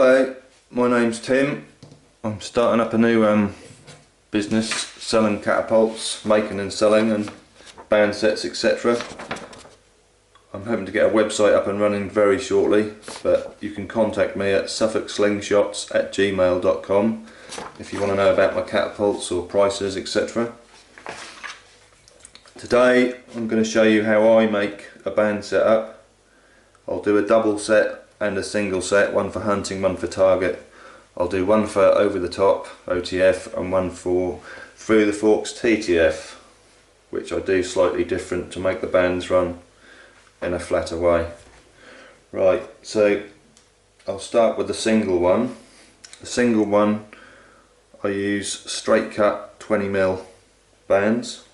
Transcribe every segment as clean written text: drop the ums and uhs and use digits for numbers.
Hello, my name's Tim. I'm starting up a new business selling catapults, making and selling and band sets, etc. I'm hoping to get a website up and running very shortly, but you can contact me at suffolkslingshots@gmail.com if you want to know about my catapults or prices, etc. Today I'm going to show you how I make a band setup. I'll do a double set and a single set, one for hunting, one for target. I'll do one for over the top OTF and one for through the forks TTF, which I do slightly different to make the bands run in a flatter way. Right, so I'll start with the single one. The single one I use straight cut 20mm bands.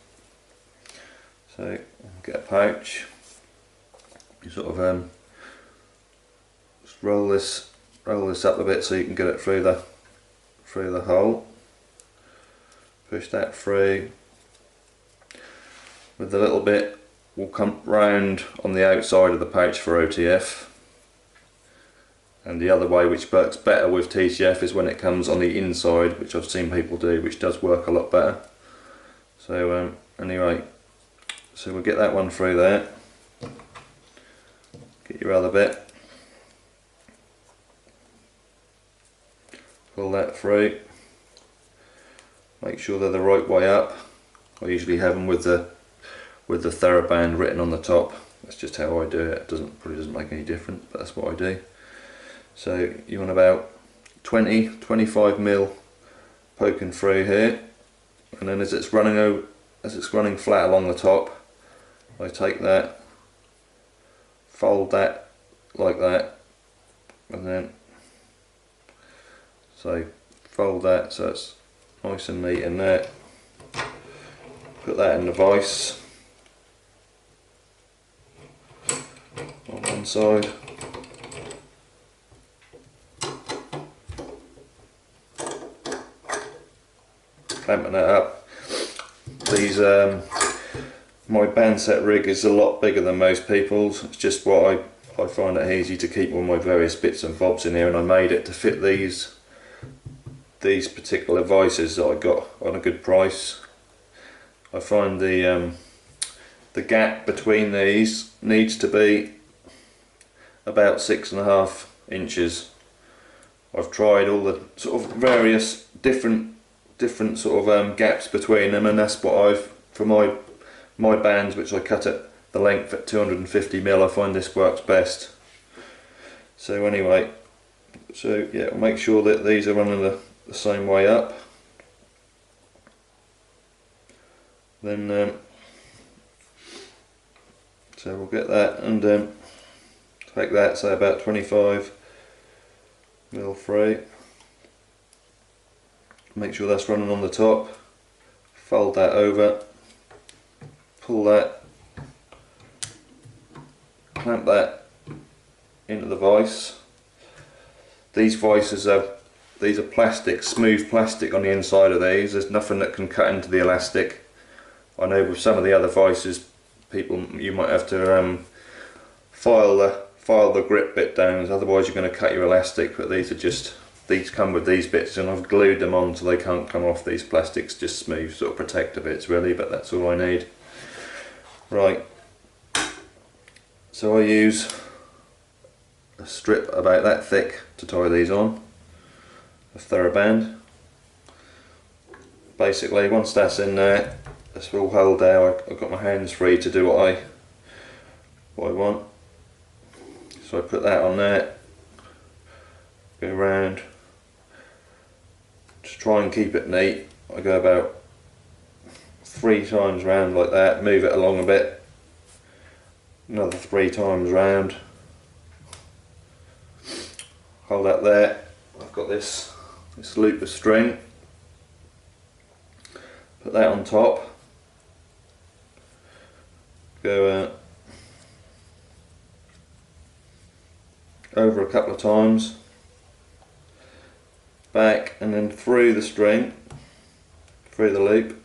So get a pouch, you sort of just roll this up a bit so you can get it through the hole. Push that through. With the little bit will come round on the outside of the pouch for OTF, and the other way, which works better with TTF, is when it comes on the inside, which I've seen people do, which does work a lot better. So anyway, so we'll get that one through there. Get your other bit. Pull that through. Make sure they're the right way up. I usually have them with the Theraband written on the top. That's just how I do it. It probably doesn't make any difference, but that's what I do. So you want about 20-25mm poking through here, and then as it's running flat along the top, I take that, fold that like that, and then fold that so it's nice and neat in there. Put that in the vise on one side. Clamping that up. These my band set rig is a lot bigger than most people's. It's just what I find it easy to keep all my various bits and bobs in here, and I made it to fit these particular vices that I got on a good price. I find the gap between these needs to be about 6.5 inches. I've tried all the sort of various different sort of gaps between them, and that's what for my bands, which I cut at the length at 250mm, I find this works best. So anyway, so yeah, make sure that these are running the same way up. Then so we'll get that and take that, say about 25mm through. Make sure that's running on the top. Fold that over. Pull that. Clamp that into the vise. These vices are plastic, smooth plastic on the inside of these. There's nothing that can cut into the elastic. I know with some of the other vices, you might have to file the grip bit down, otherwise you're going to cut your elastic. But these come with these bits, and I've glued them on so they can't come off. These plastics, just smooth sort of protector bits really, but that's all I need. Right, so I use a strip about that thick to tie these on, a Theraband. Basically once that's in there, this will hold there. I've got my hands free to do what I want. So I put that on there, go round, just try and keep it neat. I go about 3 times round like that, move it along a bit, another 3 times round, hold that there. I've got this loop of string, put that on top, go over a couple of times, back, and then through the string, through the loop.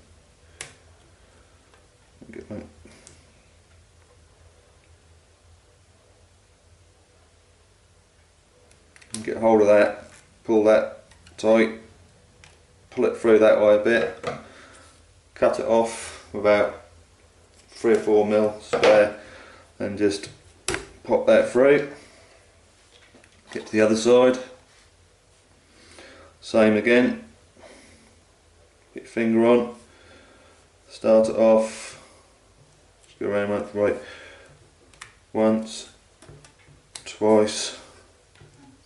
Get hold of that through that way a bit, cut it off with about 3 or 4 mil spare, and just pop that through. Get to the other side, same again, get your finger on, start it off, just go around left, right, once, twice,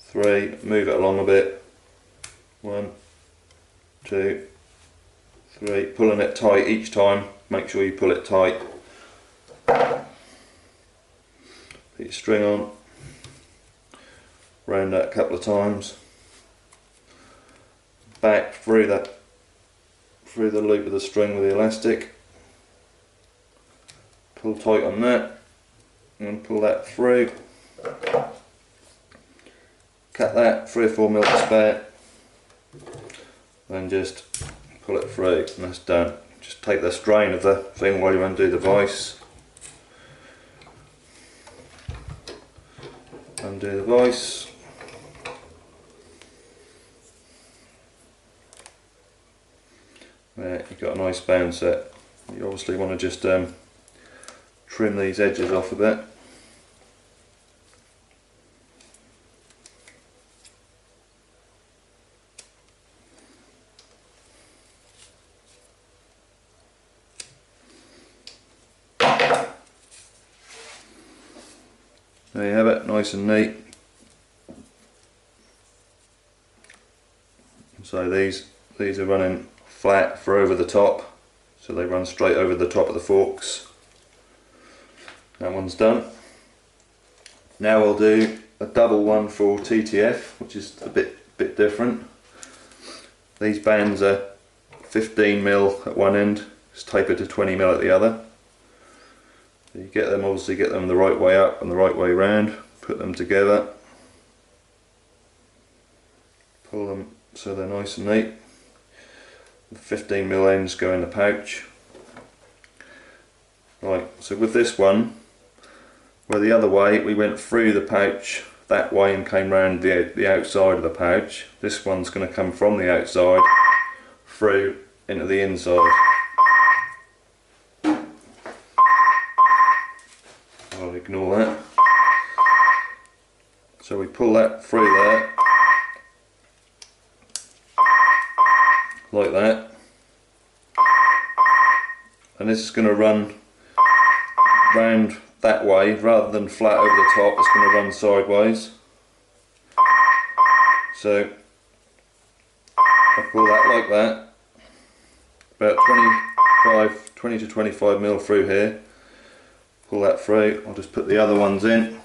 3, move it along a bit, 1, 2, 3, pulling it tight each time, make sure you pull it tight. Put your string on, round that a couple of times, back through the loop of the string with the elastic, pull tight on that and pull that through, cut that 3 or 4 mil to spare, then just pull it through and that's done. Just take the strain of the thing while you undo the vice. Undo the vice. There, you've got a nice band set. You obviously want to just trim these edges off a bit. There you have it, nice and neat. So these are running flat for over the top, so they run straight over the top of the forks. That one's done. Now we'll do a double one for TTF, which is a bit different. These bands are 15mm at one end, it's tapered to 20mm at the other. So you get them, obviously get them the right way up and the right way round, put them together, pull them so they're nice and neat. The 15mm ends go in the pouch. Right, so with this one, where the other way we went through the pouch that way and came round the outside of the pouch, this one's going to come from the outside through into the inside. I'll ignore that. So we pull that through there, like that, and this is going to run round that way rather than flat over the top. It's going to run sideways. So I pull that like that, about 20 to 25mm through here, pull that through. I'll just put the other ones in,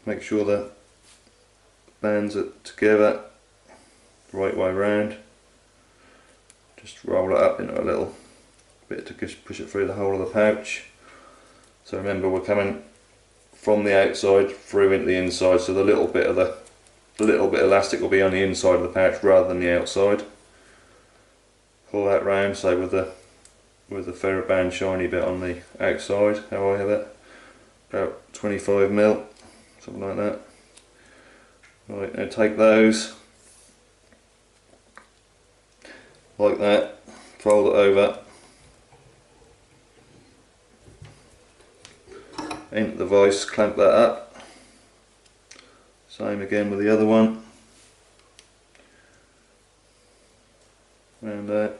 make sure the bands are together the right way round, just roll it up into a little bit to push it through the whole of the pouch. So remember, we're coming from the outside through into the inside, so the little bit of elastic will be on the inside of the pouch rather than the outside. Pull that round, so with the Theraband shiny bit on the outside, how I have it, about 25mm, something like that. Right, now take those like that, fold it over, into the vice, clamp that up. Same again with the other one. And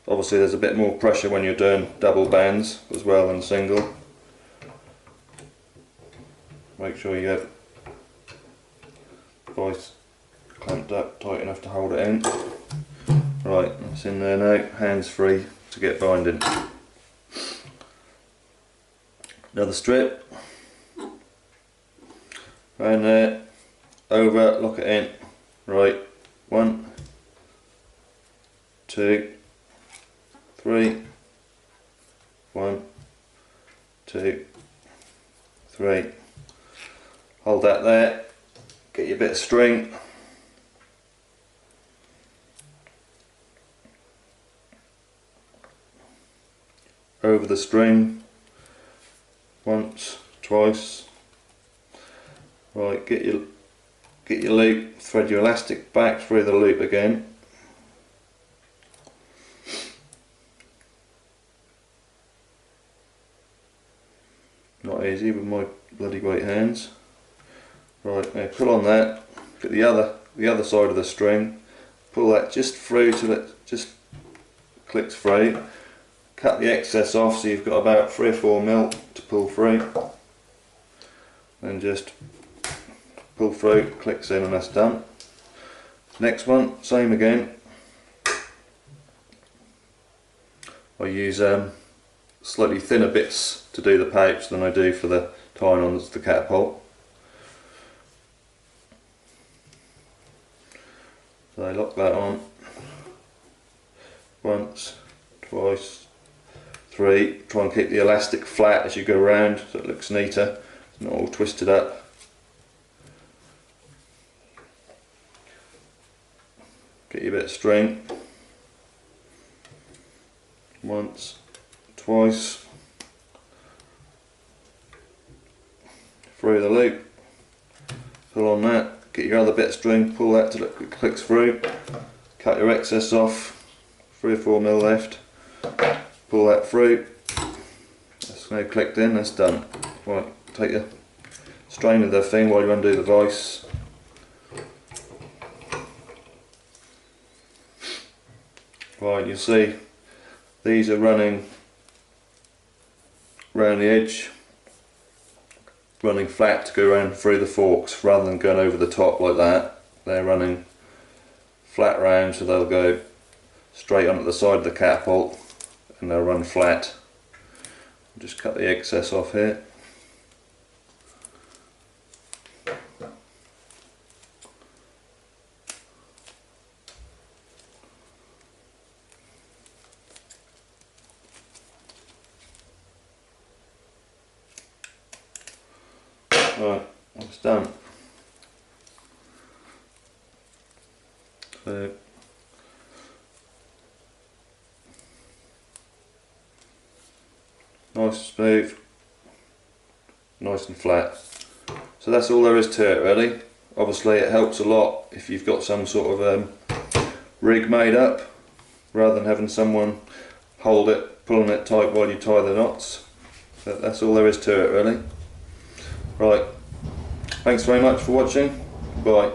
obviously there's a bit more pressure when you're doing double bands as well than single. Make sure you have the vice clamped up tight enough to hold it in. Right, it's in there now, hands free to get binding. Another strip, round there, over, lock it in. Right, 1, 2, 3, 1, 2, 3. Hold that there, get your bit of string. Over the string, once, twice. Right, get your loop, thread your elastic back through the loop again, quite easy with my bloody weight hands. Right, now pull on that, get the other side of the string, pull that just through till it just clicks through. Cut the excess off so you've got about 3 or 4 mil to pull through. Then just pull through, clicks in, and that's done. Next one, same again. I use slightly thinner bits to do the pouch than I do for the tying on the catapult. So I lock that on once, twice, 3. Try and keep the elastic flat as you go around so it looks neater, it's not all twisted up. Get your bit of string. Once, twice, through the loop, pull on that, get your other bit of string, pull that till it clicks through, cut your excess off, 3 or 4 mil left, pull that through, that's now clicked in, that's done. Right, take a strain of the thing while you undo the vice. Right, you see these are running round the edge, running flat to go around through the forks rather than going over the top like that. They're running flat round, so they'll go straight onto the side of the catapult and they'll run flat. Just cut the excess off here. Right, that's done. So nice, smooth, nice and flat. So that's all there is to it really. Obviously it helps a lot if you've got some sort of rig made up, rather than having someone hold it, pulling it tight while you tie the knots. But that's all there is to it really. Right, thanks very much for watching. Bye.